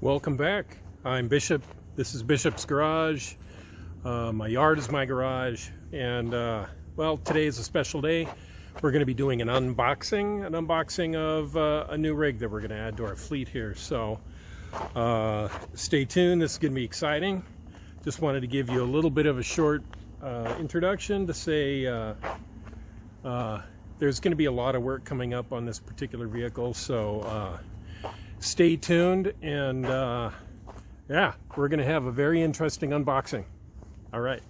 Welcome back. I'm Bishop. This is Bishop's Garage. My yard is my garage, and well, today is a special day. We're going to be doing an unboxing of a new rig that we're going to add to our fleet here. So stay tuned. This is going to be exciting. Just wanted to give you a little bit of a short introduction to say there's going to be a lot of work coming up on this particular vehicle. So stay tuned, and yeah, we're going to have a very interesting unboxing. All right.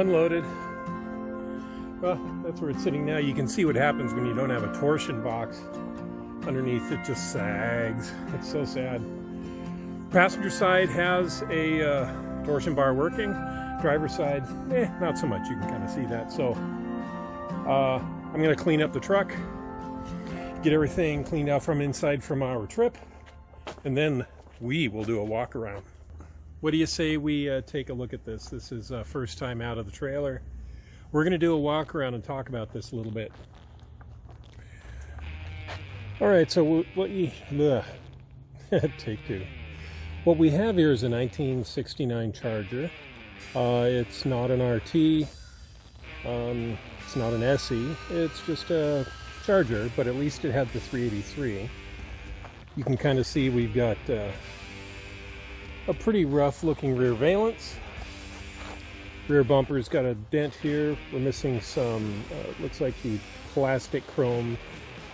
unloaded. Well, that's where it's sitting now. You can see what happens when you don't have a torsion box. Underneath it just sags. It's so sad. Passenger side has a torsion bar working. Driver's side, not so much. You can kind of see that. So I'm going to clean up the truck, get everything cleaned out from inside from our trip, and then we will do a walk around. What do you say we take a look at this? This is first time out of the trailer. We're going to do a walk around and talk about this a little bit. All right, so take two. What we have here is a 1969 Charger. It's not an RT. It's not an SE. It's just a Charger, but at least it had the 383. You can kind of see we've got a pretty rough looking rear valance. Rear bumper's got a dent here. We're missing some, looks like the plastic chrome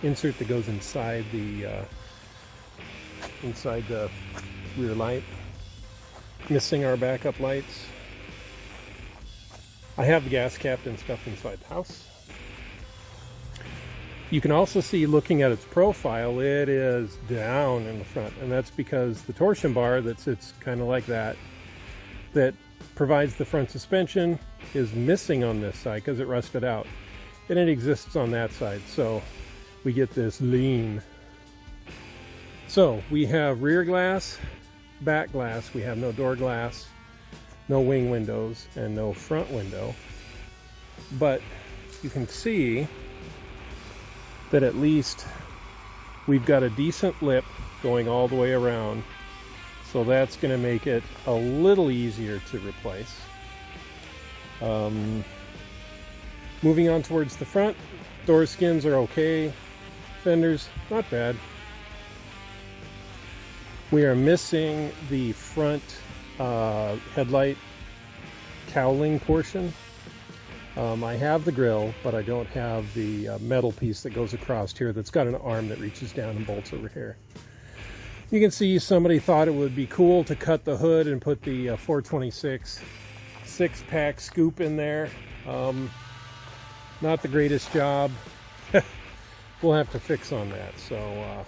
insert that goes inside the rear light. Missing our backup lights. I have the gas cap and stuff inside the house. You can also see, looking at its profile, it is down in the front, and that's because the torsion bar that sits kind of like that provides the front suspension is missing on this side because it rusted out, and it exists on that side, so we get this lean. So we have rear glass, back glass. We have no door glass, no wing windows, and no front window, but you can see that at least we've got a decent lip going all the way around. So that's going to make it a little easier to replace. Moving on towards the front, door skins are okay. Fenders, not bad. We are missing the front headlight cowling portion. I have the grill, but I don't have the metal piece that goes across here that's got an arm that reaches down and bolts over here. You can see somebody thought it would be cool to cut the hood and put the 426 6-pack scoop in there. Not the greatest job. We'll have to fix on that. So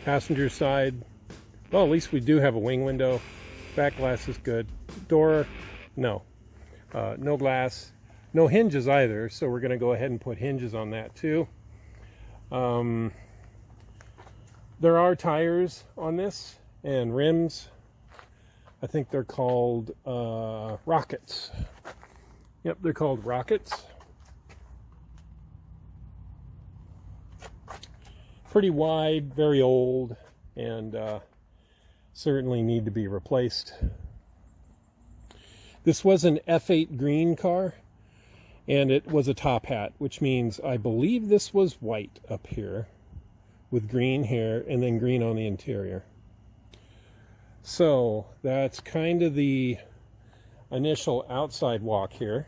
passenger side, well, at least we do have a wing window. Back glass is good. Door, no. No glass, no hinges either, so we're going to go ahead and put hinges on that too. There are tires on this and rims. I think they're called Rockets. Yep, they're called Rockets. Pretty wide, very old, and certainly need to be replaced. This was an F8 green car, and it was a top hat, which means I believe this was white up here with green hair and then green on the interior. So that's kind of the initial outside walk here.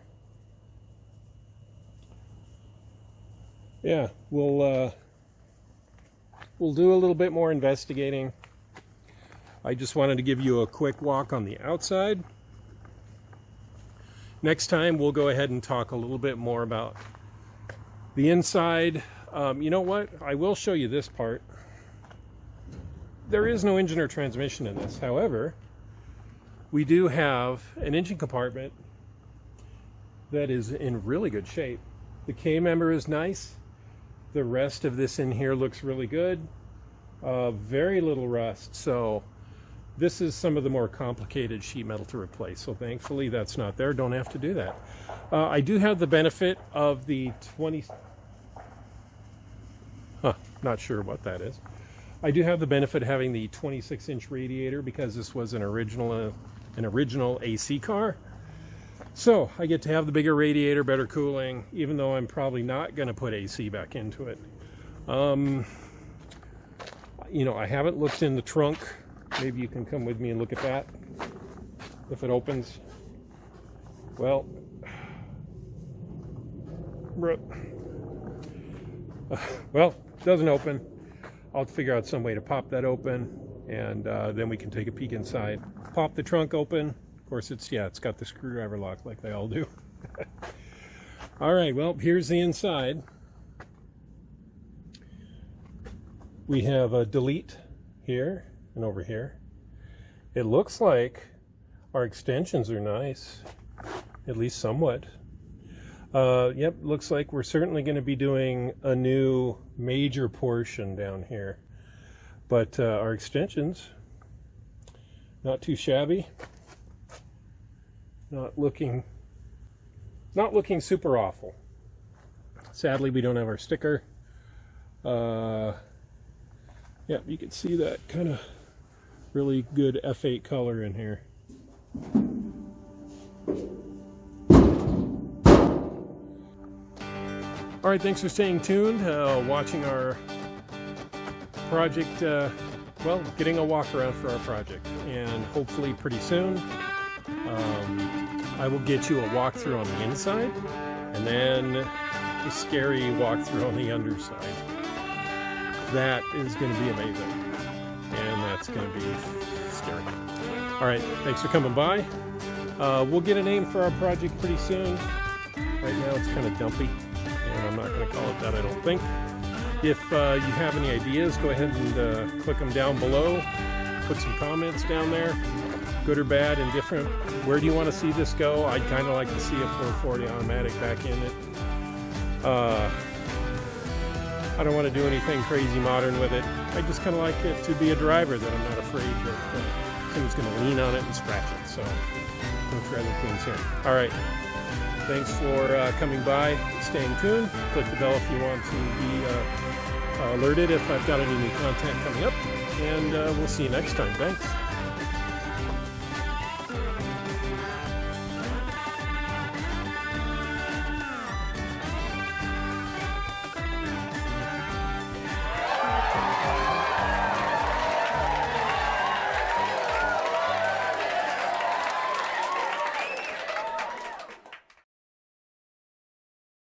Yeah, we'll do a little bit more investigating. I just wanted to give you a quick walk on the outside. Next time we'll go ahead and talk a little bit more about the inside. You know what? I will show you this part. There is no engine or transmission in this. However, we do have an engine compartment that is in really good shape. The K-member is nice. The rest of this in here looks really good. Very little rust. So this is some of the more complicated sheet metal to replace. So thankfully that's not there. Don't have to do that. I do have the benefit of the not sure what that is. I do have the benefit of having the 26-inch radiator because this was an original AC car. So I get to have the bigger radiator, better cooling, even though I'm probably not going to put AC back into it. You know, I haven't looked in the trunk. Maybe you can come with me and look at that if it opens. Well, it doesn't open. I'll figure out some way to pop that open, and then we can take a peek inside. Pop the trunk open. Of course, it's got the screwdriver lock like they all do. All right, well, here's the inside. We have a delete here and over here. It looks like our extensions are nice, at least somewhat. Yep, looks like we're certainly going to be doing a new major portion down here. But our extensions, not too shabby. Not looking super awful. Sadly, we don't have our sticker. Yeah, you can see that kind of really good F8 color in here. All right, thanks for staying tuned, watching our project, well, getting a walk around for our project. And hopefully pretty soon, I will get you a walkthrough on the inside, and then the scary walkthrough on the underside. That is going to be amazing, and that's going to be scary. All right, thanks for coming by. We'll get a name for our project pretty soon. Right now it's kind of dumpy, and I'm not going to call it that, I don't think. If you have any ideas, go ahead and click them down below. Put some comments down there, good or bad, indifferent. Where do you want to see this go? I'd kind of like to see a 440 automatic back in it. I don't want to do anything crazy modern with it. I just kind of like it to be a driver that I'm not afraid that someone's going to lean on it and scratch it. So don't try the things here. All right. Thanks for coming by, staying tuned. Click the bell if you want to be alerted if I've got any new content coming up. And we'll see you next time. Thanks.